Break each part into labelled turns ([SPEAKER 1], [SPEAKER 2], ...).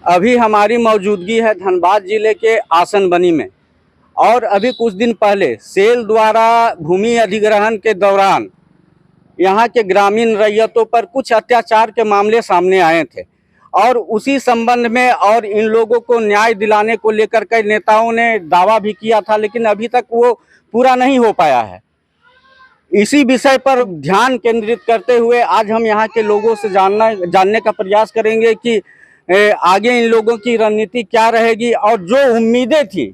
[SPEAKER 1] अभी हमारी मौजूदगी है धनबाद जिले के आसनबनी में। और अभी कुछ दिन पहले सेल द्वारा भूमि अधिग्रहण के दौरान यहाँ के ग्रामीण रैयतों पर कुछ अत्याचार के मामले सामने आए थे और उसी संबंध में और इन लोगों को न्याय दिलाने को लेकर कई नेताओं ने दावा भी किया था, लेकिन अभी तक वो पूरा नहीं हो पाया है। इसी विषय पर ध्यान केंद्रित करते हुए आज हम यहाँ के लोगों से जानने का प्रयास करेंगे कि आगे इन लोगों की रणनीति क्या रहेगी और जो उम्मीदें थी,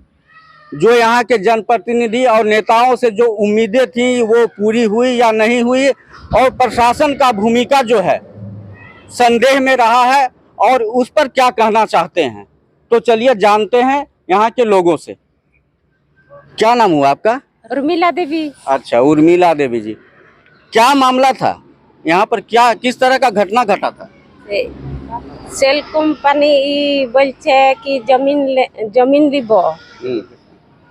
[SPEAKER 1] जो यहाँ के जनप्रतिनिधि और नेताओं से जो उम्मीदें थी वो पूरी हुई या नहीं हुई, और प्रशासन का भूमिका जो है संदेह में रहा है और उस पर क्या कहना चाहते हैं। तो चलिए जानते हैं यहाँ के लोगों से। क्या नाम हुआ आपका?
[SPEAKER 2] उर्मिला देवी।
[SPEAKER 1] अच्छा, उर्मिला देवी जी, क्या मामला था यहाँ पर? क्या किस तरह का घटना घटा था?
[SPEAKER 2] सेल कंपनी बोलছে कि जमीन लिब,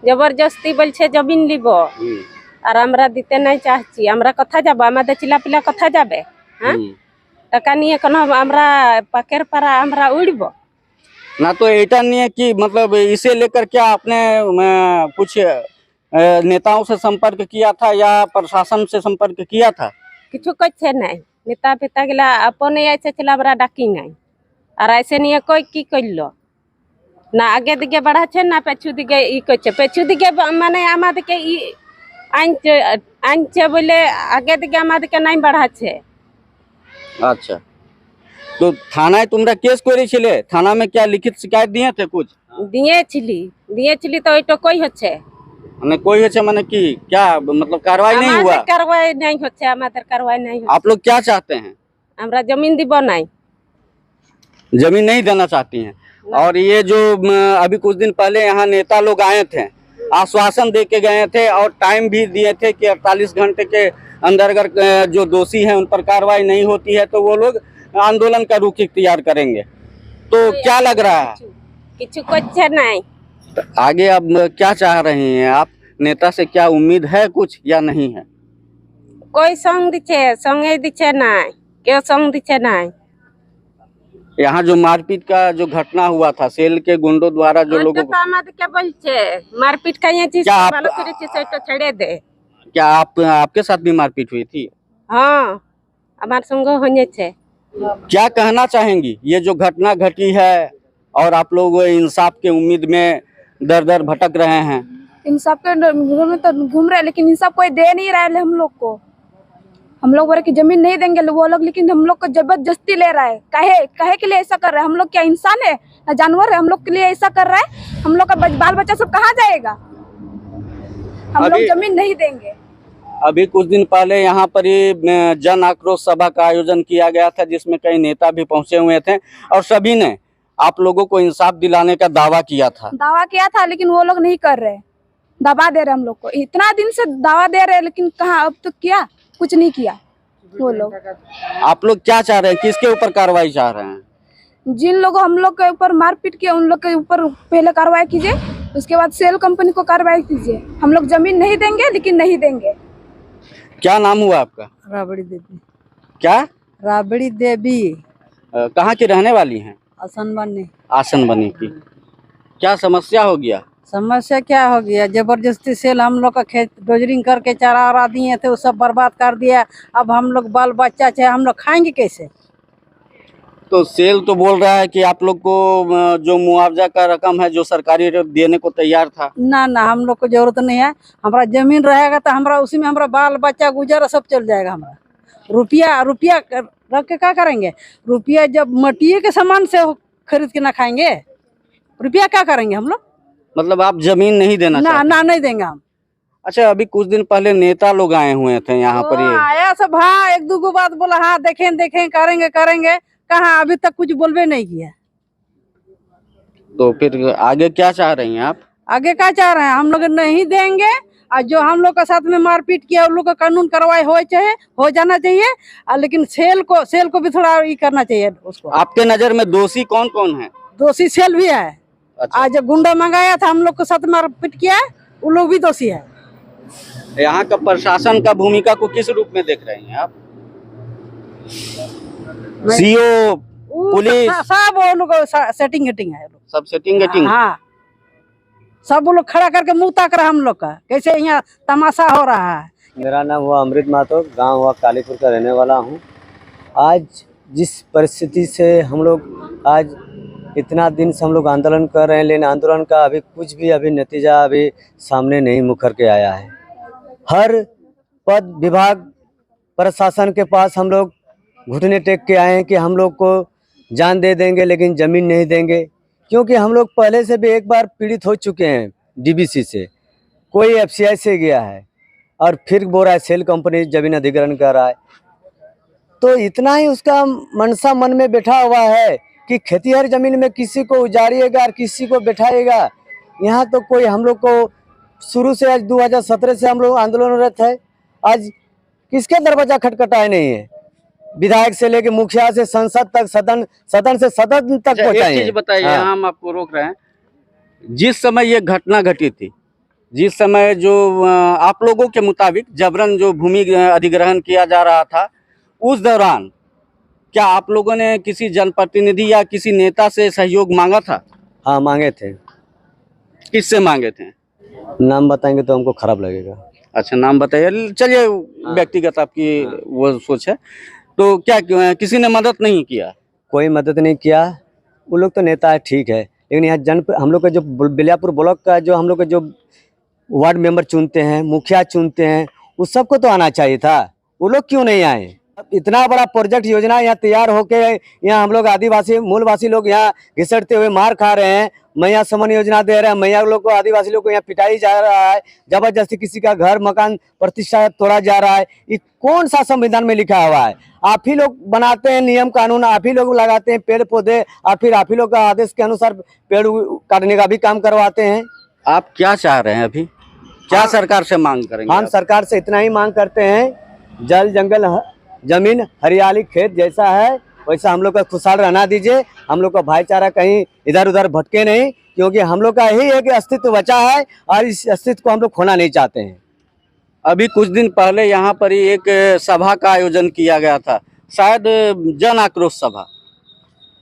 [SPEAKER 2] जबरदस्ती बोलছে जमीन लिब और আমরা দিতে নাই চাচ্ছি। আমরা কথা যাব, আমাদের চিলাপিলা কথা যাবে। হ্যাঁ, টাকা নিয়ে কোন আমরা পাকের পারা আমরা উড়ব
[SPEAKER 1] ना। तो এটা নিয়ে কি मतलब इसे लेकर क्या आपने कुछ नेताओं से संपर्क किया था या प्रशासन से संपर्क किया था?
[SPEAKER 2] কিছু করছে নাই। নেতা পিতা গিলা আপনে আইছে আমরা ডাকি নাই। আর ऐसे নিয়ে কই কি করলো না, আগে দিকে বাড়াচ্ছে না পেছু দিকে ই করছে। পেছু দিকে মানে আমাদেরকে ই আনছে বলে আগে দিকে আমাদেরকে নাই বাড়াচ্ছে।
[SPEAKER 1] अच्छा, तो थाना तुमरा केस করেছিলে? थाना में क्या लिखित शिकायत दिए थे? कुछ
[SPEAKER 2] দিয়েছিলি তো ওইটা কই হচ্ছে?
[SPEAKER 1] মানে कोई হচ্ছে মানে কি क्या मतलब कार्रवाई नहीं हुआ?
[SPEAKER 2] कार्रवाई नहीं হচ্ছে, আমাদের कार्रवाई नहीं হচ্ছে।
[SPEAKER 1] आप लोग क्या चाहते हैं?
[SPEAKER 2] আমরা জমিন দিব নাই।
[SPEAKER 1] जमीन नहीं देना चाहती हैं? और ये जो अभी कुछ दिन पहले यहाँ नेता लोग आए थे, आश्वासन दे के गए थे और टाइम भी दिए थे कि 48 घंटे के अंदर अगर जो दोषी हैं उन पर कार्रवाई नहीं होती है तो वो लोग आंदोलन का रुख इख्तियार करेंगे। तो क्या लग रहा है?
[SPEAKER 2] কিছু করছে নাই।
[SPEAKER 1] तो आगे अब क्या चाह रही हैं आप? नेता से क्या उम्मीद है कुछ या नहीं है?
[SPEAKER 2] कोई संग दिছে, संगे दिছে নাই, কেউ संग दिছে নাই।
[SPEAKER 1] यहाँ जो मारपीट का जो घटना हुआ था सेल के गुंडों द्वारा जो लोगों को,
[SPEAKER 2] क्या बोलছে मारपीट का ये चीज ভালো করেছে সেটা ছেড়ে দে।
[SPEAKER 1] क्या आपके साथ भी मारपीट हुई थी?
[SPEAKER 2] हाँ, আমার সঙ্গে হয়েছে।
[SPEAKER 1] क्या कहना चाहेंगी? ये जो घटना घटी है और आप लोग इंसाफ के उम्मीद में दर दर भटक रहे हैं।
[SPEAKER 3] इंसाफ के में तो घूम रहे हैं, लेकिन इंसाफ कोई दे नहीं रहा है हम लोग को। हम लोग बोले कि जमीन नहीं देंगे वो लोग, लेकिन हम लोग को जबरदस्ती ले रहा है। काहे के लिए ऐसा कर रहा है? हम लोग क्या इंसान है ना जानवर है? हम लोग के लिए ऐसा कर रहा है। हम लोग का बाल बच्चा सब कहाँ जाएगा? हम लोग जमीन नहीं देंगे।
[SPEAKER 1] अभी कुछ दिन पहले यहाँ पर ही जन आक्रोश सभा का आयोजन किया गया था जिसमें कई नेता भी पहुंचे हुए थे और सभी ने आप लोगों को इंसाफ दिलाने का दावा किया था,
[SPEAKER 3] लेकिन वो लोग नहीं कर रहे, दबा दे रहे हम लोग को। इतना दिन से दावा दे रहे लेकिन कहाँ अब तक किया? कुछ नहीं किया वो लोग।
[SPEAKER 1] आप लोग क्या चाह रहे हैं? किसके ऊपर कार्रवाई चाह रहे हैं?
[SPEAKER 3] जिन लोगों हम लोग के ऊपर मारपीट किया उन लोग के ऊपर पहले कार्रवाई कीजिए, उसके बाद सेल कंपनी को कार्रवाई कीजिए। हम लोग जमीन नहीं देंगे, लेकिन नहीं देंगे।
[SPEAKER 1] क्या नाम हुआ आपका?
[SPEAKER 4] राबड़ी देवी।
[SPEAKER 1] क्या?
[SPEAKER 4] राबड़ी देवी।
[SPEAKER 1] कहाँ की रहने वाली हैं? आसनबनी की। क्या समस्या हो गया?
[SPEAKER 4] समस्या क्या हो गया? जबरदस्ती सेल हम लोग का खेत डोजरिंग करके चारा आरा दिए थे, वो सब बर्बाद कर दिया। अब हम लोग बाल बच्चा चाहे हम लोग खाएंगे कैसे?
[SPEAKER 1] तो सेल तो बोल रहा है कि आप लोग को जो मुआवजा का रकम है जो सरकारी देने को तैयार था।
[SPEAKER 4] ना, हम लोग को जरूरत नहीं है। हमारा जमीन रहेगा तो हमारा उसी में हमारा बाल बच्चा गुजारा सब चल जाएगा। हमारा रुपया रख के क्या करेंगे? रुपया जब मटिए के सामान से खरीद के ना खाएंगे, रुपया क्या करेंगे हम लोग?
[SPEAKER 1] मतलब आप जमीन नहीं देना चाहते?
[SPEAKER 4] ना नहीं देंगे हम।
[SPEAKER 1] अच्छा, अभी कुछ दिन पहले नेता लोग आए हुए थे यहाँ पर, ये
[SPEAKER 4] आया सब। हाँ, एक दो बात बोला, हाँ देखें करेंगे। कहाँ अभी तक कुछ बोलबे नहीं किया।
[SPEAKER 1] तो फिर आगे क्या चाह रही हैं आप?
[SPEAKER 4] आगे क्या चाह रहे हैं? हम लोग नहीं देंगे और जो हम लोग का साथ में मारपीट किया उन लोग का कानून कार्रवाई हो जाना चाहिए। लेकिन सेल को भी थोड़ा ये करना चाहिए उसको।
[SPEAKER 1] आपके नजर में दोषी कौन कौन है?
[SPEAKER 4] दोषी सेल भी है।
[SPEAKER 1] अच्छा।
[SPEAKER 4] आज जब गुंडा मंगाया था हम लोग के साथ मारपीट किया, वो लोग भी दोषी है।
[SPEAKER 1] यहाँ का प्रशासन का भूमिका को किस रूप में देख रहे हैं आप? सीओ पुलिस
[SPEAKER 4] सब वो लोग सेटिंग हेटिंग है लोग।
[SPEAKER 1] सब सेटिंग गेटिंग।
[SPEAKER 4] हाँ, सब वो लोग खड़ा करके मुंह ताक रहा हम लोग का, कैसे यहाँ तमाशा हो रहा है।
[SPEAKER 5] मेरा नाम हुआ अमृत मातो, गांव हुआ कालीपुर का रहने वाला हूं। आज जिस परिस्थिति से हम लोग आज इतना दिन से हम लोग आंदोलन कर रहे हैं, लेकिन आंदोलन का अभी कुछ भी अभी नतीजा अभी सामने नहीं मुखर के आया है। हर पद विभाग प्रशासन के पास हम लोग घुटने टेक के आए हैं कि हम लोग को जान दे देंगे लेकिन ज़मीन नहीं देंगे, क्योंकि हम लोग पहले से भी एक बार पीड़ित हो चुके हैं डीबीसी से, कोई एफसीआई से गया है और फिर बोल रहा है सेल कंपनी जमीन अधिग्रहण कर रहा है। तो इतना ही उसका मनसा मन में बैठा हुआ है कि खेतीहर जमीन में किसी को उजाड़िएगा और किसी को बैठाएगा। यहाँ तो कोई हम लोग को शुरू से आज 2017 से हम लोग आंदोलनरत है, आज किसके दरवाजा खटखटाए नहीं है। विधायक से लेके मुखिया से संसद तक, सदन से सदन तक
[SPEAKER 1] अच्छा,
[SPEAKER 4] पहुंचाए
[SPEAKER 1] एक चीज
[SPEAKER 4] हैं।
[SPEAKER 1] बताइए,
[SPEAKER 4] हाँ।
[SPEAKER 1] हम आपको रोक रहे हैं। जिस समय ये घटना घटी थी, जिस समय जो आप लोगों के मुताबिक जबरन जो भूमि अधिग्रहण किया जा रहा था, उस दौरान क्या आप लोगों ने किसी जनप्रतिनिधि या किसी नेता से सहयोग मांगा था?
[SPEAKER 5] हाँ, मांगे थे।
[SPEAKER 1] किससे मांगे थे?
[SPEAKER 5] नाम बताएंगे तो हमको खराब लगेगा।
[SPEAKER 1] अच्छा, नाम बताइए। चलिए, व्यक्तिगत आपकी वो सोच है, तो क्या किसी ने मदद नहीं किया?
[SPEAKER 5] कोई मदद नहीं किया। वो लोग तो नेता है, ठीक है, लेकिन यहाँ हम लोग का जो बिलियापुर ब्लॉक का जो हम लोग का जो वार्ड मेंबर चुनते हैं, मुखिया चुनते हैं, उस सबको तो आना चाहिए था। वो लोग क्यों नहीं आए? अब इतना बड़ा प्रोजेक्ट योजना यहाँ तैयार होके यहाँ हम लोग आदिवासी मूलवासी लोग यहाँ घिसटते हुए मार खा रहे हैं। मैया समन योजना दे रहे हैं, मैया लोग को, आदिवासी लोग को यहाँ पिटाई जा रहा है, जबरदस्ती किसी का घर मकान प्रतिष्ठा तोड़ा जा रहा है। ये कौन सा संविधान में लिखा हुआ है? आप ही लोग बनाते हैं नियम कानून, आप ही लोग लगाते हैं पेड़ पौधे, फिर आप ही लोग का आदेश के अनुसार पेड़ काटने का भी काम करवाते हैं।
[SPEAKER 1] आप क्या चाह रहे हैं अभी? क्या सरकार से मांग करेंगे?
[SPEAKER 5] हम सरकार से इतना ही मांग करते हैं, जल जंगल जमीन हरियाली खेत जैसा है वैसा हम लोग का खुशहाल रहना दीजिए। हम लोग का भाईचारा कहीं इधर उधर भटके नहीं, क्योंकि हम लोग का यही एक अस्तित्व बचा है और इस अस्तित्व को हम लोग खोना नहीं चाहते हैं।
[SPEAKER 1] अभी कुछ दिन पहले यहाँ पर ही एक सभा का आयोजन किया गया था, शायद जन आक्रोश सभा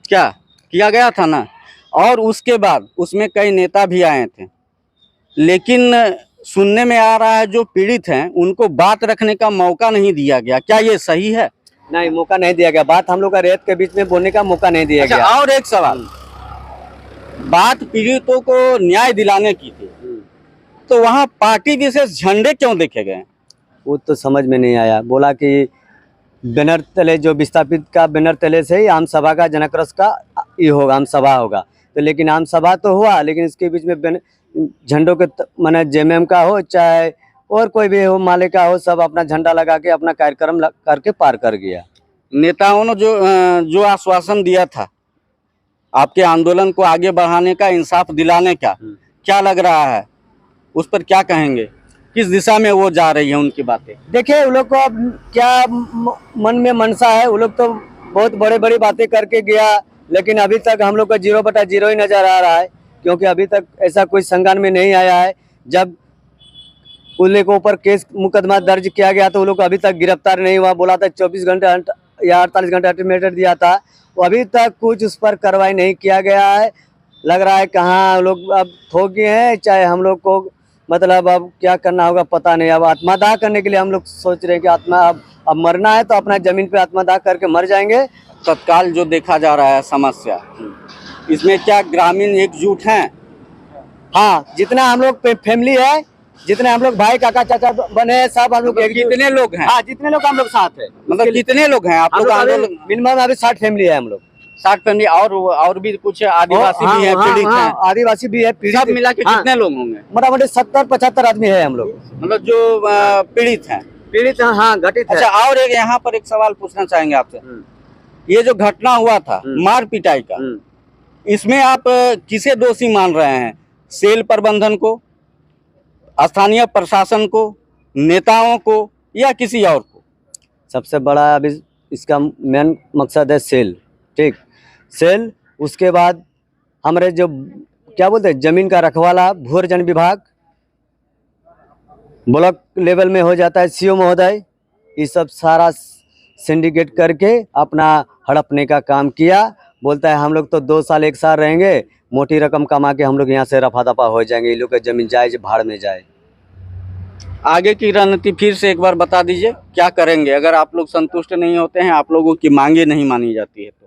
[SPEAKER 1] क्या किया गया था ना, और उसके बाद उसमें कई नेता भी आए थे, लेकिन सुनने में आ रहा है जो पीड़ित हैं उनको बात रखने का मौका नहीं दिया गया। क्या ये सही है?
[SPEAKER 5] नहीं, मौका नहीं दिया गया, बात हम लोग का रेत के बीच में बोलने का मौका नहीं दिया
[SPEAKER 1] अच्छा,
[SPEAKER 5] गया।
[SPEAKER 1] और एक सवाल, बात पीड़ितों को न्याय दिलाने की थी, तो वहाँ पार्टी विशेष झंडे क्यों देखे गए?
[SPEAKER 5] वो तो समझ में नहीं आया। बोला कि बैनर तले जो विस्थापित का बैनर तले से ही आम सभा का जनक्रस का ये होगा, आम सभा होगा। तो लेकिन आम सभा तो हुआ, लेकिन इसके बीच में झंडों के माने जेएमएम का हो चाहे और कोई भी हो, माले का हो, सब अपना झंडा लगा के अपना कार्यक्रम करके पार कर गया।
[SPEAKER 1] नेताओं ने जो आश्वासन दिया था आपके आंदोलन को आगे बढ़ाने का, इंसाफ दिलाने का, क्या लग रहा है उस पर क्या कहेंगे? किस दिशा में वो जा रही है उनकी बातें?
[SPEAKER 5] देखिए, वो लोग को अब क्या मन में मनसा है, वो लोग तो बहुत बड़े बड़ी बातें करके गया, लेकिन अभी तक हम लोग का 0/0 ही नजर आ रहा है, क्योंकि अभी तक ऐसा कोई संज्ञान में नहीं आया है। जब उन लोगों के ऊपर केस मुकदमा दर्ज किया गया तो वो लोग अभी तक गिरफ्तार नहीं हुआ। बोला था 24 घंटे या 48 घंटे अल्टीमेटम दिया था, वो अभी तक कुछ उस पर कार्रवाई नहीं किया गया है। लग रहा है कहाँ लोग अब थोक गए हैं, चाहे हम लोग को मतलब अब क्या करना होगा पता नहीं। अब आत्मदाह करने के लिए हम लोग सोच रहे हैं कि अब मरना है तो अपना जमीन पे आत्मदाह करके मर जाएंगे।
[SPEAKER 1] तत्काल जो देखा जा रहा है समस्या, इसमें क्या ग्रामीण एकजुट हैं?
[SPEAKER 5] हाँ, जितना हम लोग फैमिली है, जितने हम लोग भाई काका चाचा बने हैं, सब हम लोग
[SPEAKER 1] कितने लोग हैं?
[SPEAKER 5] हाँ, जितने लोग हम लोग साथ है।
[SPEAKER 1] मतलब कितने लोग हैं आप लोग? आंदोलन
[SPEAKER 5] मिनिमम अभी 60 फैमिली है हम लोग।
[SPEAKER 1] 60 फैमिली, और भी कुछ आदिवासी भी हैं, पीड़ित हैं,
[SPEAKER 5] आदिवासी भी है,
[SPEAKER 1] सब मिला के कितने लोग होंगे?
[SPEAKER 5] मोटामोटी 70-75 आदमी है हम लोग,
[SPEAKER 1] मतलब जो पीड़ित हैं।
[SPEAKER 5] पीड़ित। हाँ, घटित है।
[SPEAKER 1] अच्छा, और एक यहाँ पर एक सवाल पूछना चाहेंगे आपसे। ये जो घटना हुआ था मार पिटाई का, इसमें आप किसे दोषी मान रहे हैं? सेल प्रबंधन को, स्थानीय प्रशासन को, नेताओं को, या किसी और को?
[SPEAKER 5] सबसे बड़ा अभी इसका मेन मकसद है सेल, ठीक, सेल। उसके बाद हमारे जो क्या बोलते हैं जमीन का रखवाला भू अर्जन विभाग, ब्लॉक लेवल में हो जाता है सीओ महोदय, ये सब सारा सिंडिकेट करके अपना हड़पने का काम किया बोलता है हम लोग तो 2 साल 1 साल रहेंगे, मोटी रकम कमा के हम लोग यहाँ से रफा दफा हो जाएंगे, ये लोग का जमीन जाए भाड़ में जाए।
[SPEAKER 1] आगे की रणनीति फिर से एक बार बता दीजिए, क्या करेंगे अगर आप लोग संतुष्ट नहीं होते हैं, आप लोगों की मांगे नहीं मानी जाती है तो?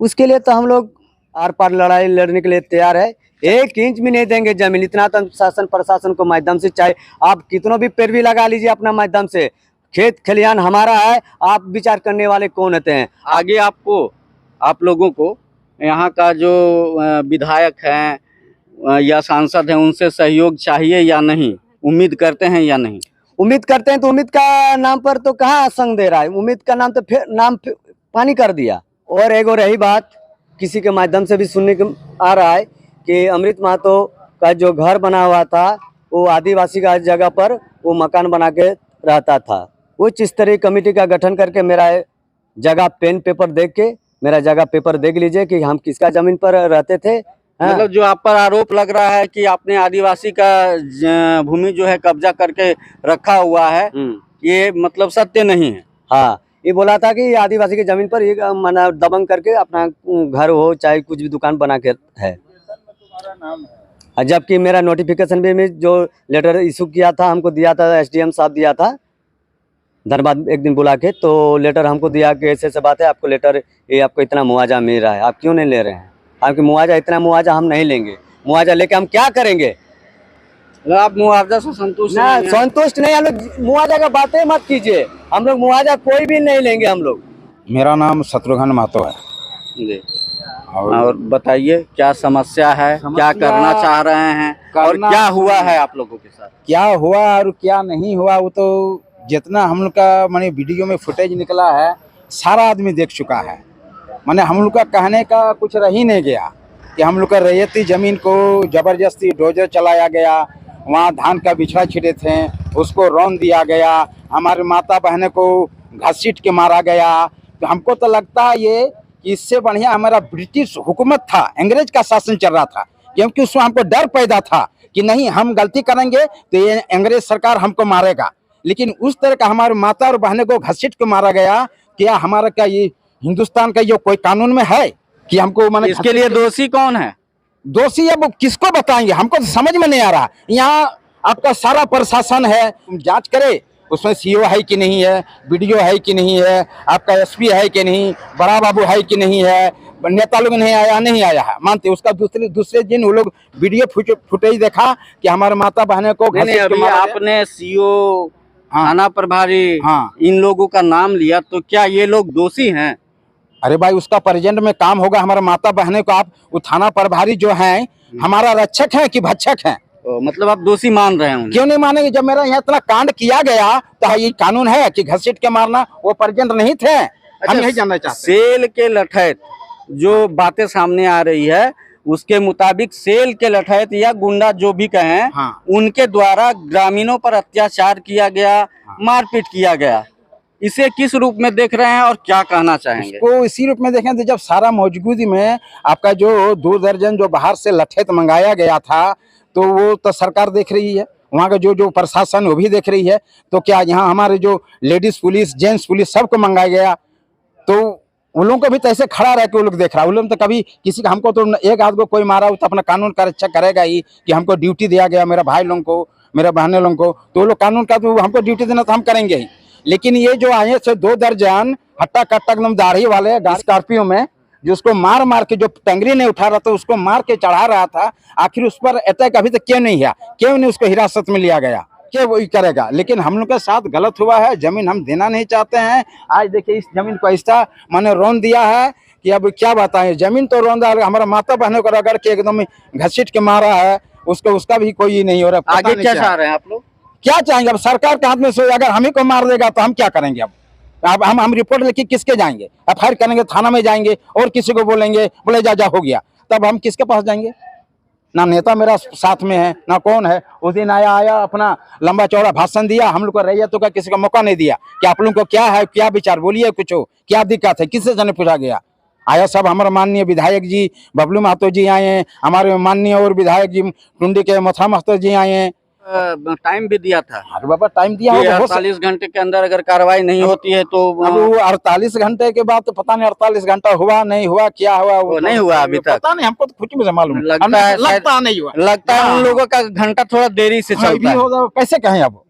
[SPEAKER 5] उसके लिए तो हम लोग आर पार लड़ाई लड़ने के लिए तैयार है। 1 इंच भी नहीं देंगे जमीन, इतना तो शासन प्रशासन को माध्यम से, चाहे आप कितनों भी पैरवी लगा लीजिए अपना माध्यम से, खेत खलिहान हमारा है, आप विचार करने वाले कौन होते हैं?
[SPEAKER 1] आगे आपको, आप लोगों को यहाँ का जो विधायक हैं या सांसद हैं, उनसे सहयोग चाहिए या नहीं, उम्मीद करते हैं या नहीं?
[SPEAKER 5] उम्मीद करते हैं तो उम्मीद का नाम पर तो कहाँ संग दे रहा है, उम्मीद का नाम तो फिर नाम पानी कर दिया। और एक और रही बात, किसी के माध्यम से भी सुनने को आ रहा है कि अमृत महतो का जो घर बना हुआ था वो आदिवासी का जगह पर वो मकान बना के रहता था। उच्च स्तरीय कमेटी का गठन करके मेरा जगह पेन पेपर देख के मेरा जगह पेपर देख लीजिए कि हम किसका जमीन पर रहते थे।
[SPEAKER 1] मतलब जो आप पर आरोप लग रहा है कि आपने आदिवासी का भूमि जो है कब्जा करके रखा हुआ है, ये मतलब सत्य नहीं है।
[SPEAKER 5] हाँ, ये बोला था कि आदिवासी की जमीन पर ये मना दबंग करके अपना घर हो चाहे कुछ भी दुकान बना के है। जबकि मेरा नोटिफिकेशन भी में जो लेटर इशू किया था, हमको दिया था, एसडीएम साहब दिया था धनबाद एक दिन बुला के, तो लेटर हमको दिया कि ऐसे ऐसे बात है, आपको लेटर ये आपको इतना मुआवजा मिल रहा है, आप क्यों नहीं ले रहे हैं? आपकी मुआवजा इतना मुआवजा हम नहीं लेंगे, मुआवजा लेके हम क्या करेंगे?
[SPEAKER 1] आप मुआवजा से संतुष्ट
[SPEAKER 5] ना,
[SPEAKER 1] नहीं हैं?
[SPEAKER 5] संतुष्ट नहीं, हम लोग मुआवजा का बातें मत कीजिए, हम लोग मुआवजा कोई भी नहीं लेंगे हम लोग।
[SPEAKER 6] मेरा नाम शत्रुघ्न महतो है।
[SPEAKER 1] जी, और बताइए क्या समस्या है, क्या करना चाह रहे हैं और क्या हुआ है आप लोगों के साथ?
[SPEAKER 6] क्या हुआ और क्या नहीं हुआ वो तो जितना हम लोग का माने वीडियो में फुटेज निकला है सारा आदमी देख चुका है। माने हम लोग का कहने का कुछ रह ही नहीं गया कि हम लोग का रैयती ज़मीन को ज़बरदस्ती डोजर चलाया गया, वहाँ धान का बिछड़ा छिड़े थे उसको रौंद दिया गया, हमारे माता बहनों को घसीट के मारा गया। तो हमको तो लगता है ये कि इससे बढ़िया हमारा ब्रिटिश हुकूमत था, अंग्रेज का शासन चल रहा था, क्योंकि उसमें हमको डर पैदा था कि नहीं हम गलती करेंगे तो ये अंग्रेज सरकार हमको मारेगा। लेकिन उस तरह का हमारे माता और बहनों को घसीट के मारा गया। क्या हमारा क्या ये हिंदुस्तान का ये कोई कानून में है कि हमको माने
[SPEAKER 1] इसके लिए दोषी कौन है?
[SPEAKER 6] दोषी अब किसको बताएंगे, हमको तो समझ में नहीं आ रहा। यहाँ आपका सारा प्रशासन है, जांच करे उसमें सीओ है कि नहीं है, बीडीओ है कि नहीं है, आपका एसपी है कि नहीं, बड़ा बाबू है कि नहीं है, नेता लोग नहीं आया है मानते। उसका दूसरे दिन वो लोग वीडियो फुटेज देखा कि हमारे माता बहनों को
[SPEAKER 1] अभी आपने सीओ थाना प्रभारी इन लोगों का नाम लिया, तो क्या ये लोग दोषी हैं?
[SPEAKER 6] अरे भाई उसका प्रेजेंट में काम होगा, हमारे माता बहनों को आप वो थाना प्रभारी जो हैं हमारा रक्षक है कि भक्षक है?
[SPEAKER 1] मतलब आप दोषी मान रहे हैं?
[SPEAKER 6] क्यों नहीं मानेंगे, जब मेरा यहाँ इतना कांड किया गया तो ये कानून है कि घसीट के मारना, वो प्रेजेंट नहीं थे। हम यही जानना चाहते हैं।
[SPEAKER 1] सेल के लठैत जो बातें सामने आ रही है उसके मुताबिक सेल के लठैत या गुंडा जो भी कहें, उनके द्वारा ग्रामीणों पर अत्याचार किया गया, मारपीट किया गया। इसे किस रूप में देख रहे हैं और क्या कहना चाहेंगे?
[SPEAKER 6] इसको इसी रूप में देखें तो जब सारा मौजूदगी में आपका जो 2 दर्जन जो बाहर से लठैत मंगाया गया था तो वो तो सरकार देख रही है, वहाँ का जो प्रशासन वो भी देख रही है। तो क्या यहाँ हमारे जो लेडीज पुलिस जेंट्स पुलिस सबको मंगाया गया, तो उन लोगों को भी तो ऐसे खड़ा रह के वो लोग देख रहा है। उन लोग तो कभी किसी का, हमको तो एक आदमी को कोई मारा हो तो अपना कानून का रक्षा करेगा ही कि हमको ड्यूटी दिया गया मेरा भाई लोगों को, मेरे बहनों लोगों को, तो वो लोग कानून का तो हमको ड्यूटी देना तो हम करेंगे ही। लेकिन ये जो आए थे 2 दर्जन हट्टा कट्टा एकदम दाढ़ी वाले स्कॉर्पियो में जो उसको मार के जो टंगरी नहीं उठा रहा था उसको मार के चढ़ा रहा था, आखिर उस पर अटैक अभी तक क्यों नहीं हुआ, क्यों नहीं उसको हिरासत में लिया गया, क्या वही करेगा? लेकिन हम लोग के साथ गलत हुआ है, जमीन हम देना नहीं चाहते हैं। आज देखिए इस जमीन को ऐसा मैंने रौंद दिया है कि अब क्या बताएं, जमीन तो रौंदा, हमारा माता बहनों को रगड़ के एकदम घसीट के मारा है, उसका भी कोई नहीं हो रहा।
[SPEAKER 1] आगे क्या चाह रहे हैं आप लोग?
[SPEAKER 6] क्या चाहेंगे अब सरकार के हाथ में से, अगर हम ही को मार देगा तो हम क्या करेंगे? अब हम रिपोर्ट लेके किसके जाएंगे? एफआईआर करेंगे, थाना में जाएंगे और किसी को बोलेंगे, बोले जा हो गया, तब हम किसके पास जाएंगे? ना नेता मेरा साथ में है ना कौन है। उस दिन आया अपना लंबा चौड़ा भाषण दिया, हम लोग को रैयतों का किसी को मौका नहीं दिया कि आप लोगों को क्या है, क्या विचार, बोलिए कुछ हो, क्या दिक्कत है, किससे जाने पूछा गया? आया सब हमारे माननीय विधायक जी बबलू महतो जी आए हैं, हमारे माननीय और विधायक जी टुंडी के मथा महतो जी आए हैं,
[SPEAKER 1] टाइम भी दिया था
[SPEAKER 6] अरे बाबा टाइम दिया
[SPEAKER 1] कि
[SPEAKER 6] होगा, हो
[SPEAKER 1] 48 घंटे के अंदर अगर कार्रवाई नहीं होती है तो
[SPEAKER 6] अब वो 48 घंटे के बाद तो पता नहीं 48 घंटा हुआ नहीं हुआ क्या हुआ
[SPEAKER 1] वो नहीं हुआ अभी तक।
[SPEAKER 6] पता नहीं, हमको तो कुछ भी मालूम नहीं।
[SPEAKER 1] लगता
[SPEAKER 6] हमने-
[SPEAKER 1] है शायद-
[SPEAKER 6] लगता नहीं हुआ,
[SPEAKER 1] लगता है उन लोगों का घंटा थोड़ा देरी से
[SPEAKER 6] हाँ,
[SPEAKER 1] चलता
[SPEAKER 6] भी
[SPEAKER 1] है।
[SPEAKER 6] होगा, कैसे कहें अब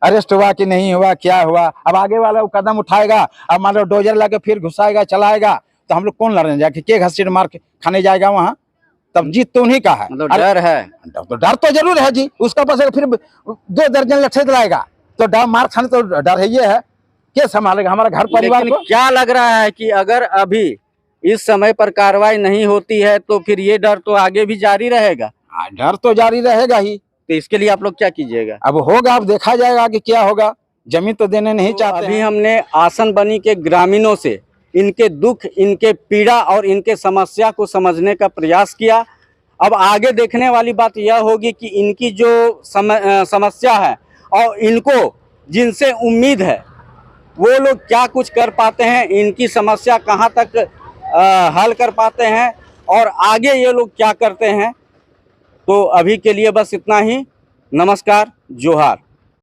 [SPEAKER 6] अरेस्ट हुआ कि नहीं हुआ क्या हुआ। अब आगे वाला वो कदम उठाएगा, अब मान लो डोजर लगे फिर घुसाएगा चलाएगा तो हम लोग कौन लड़ने जाके के घसीट मार के खाने जाएगा वहाँ, तब जीत तो उन्हीं का है।
[SPEAKER 1] मतलब डर है।
[SPEAKER 6] तो डर तो जरूर है जी, उसका पास फिर 2 दर्जन लट्ठे दिलाएगा तो डर मार खाने तो डर है, ये है क्या संभालेगा हमारा घर परिवार
[SPEAKER 1] लेकिन
[SPEAKER 6] को।
[SPEAKER 1] क्या लग रहा है कि अगर अभी इस समय पर कार्रवाई नहीं होती है तो फिर ये डर तो आगे भी जारी रहेगा।
[SPEAKER 6] डर तो जारी रहेगा ही,
[SPEAKER 1] तो इसके लिए आप लोग क्या कीजिएगा?
[SPEAKER 6] अब होगा, अब देखा जाएगा कि क्या होगा। जमीन तो देने नहीं चाहते
[SPEAKER 1] अभी
[SPEAKER 6] हैं।
[SPEAKER 1] हमने आसन बनी के ग्रामीणों से इनके दुख, इनके पीड़ा और इनके समस्या को समझने का प्रयास किया। अब आगे देखने वाली बात यह होगी कि इनकी जो समस्या है और इनको जिनसे उम्मीद है वो लोग क्या कुछ कर पाते हैं, इनकी समस्या कहाँ तक हल कर पाते हैं और आगे ये लोग क्या करते हैं। तो अभी के लिए बस इतना ही। नमस्कार, जोहार।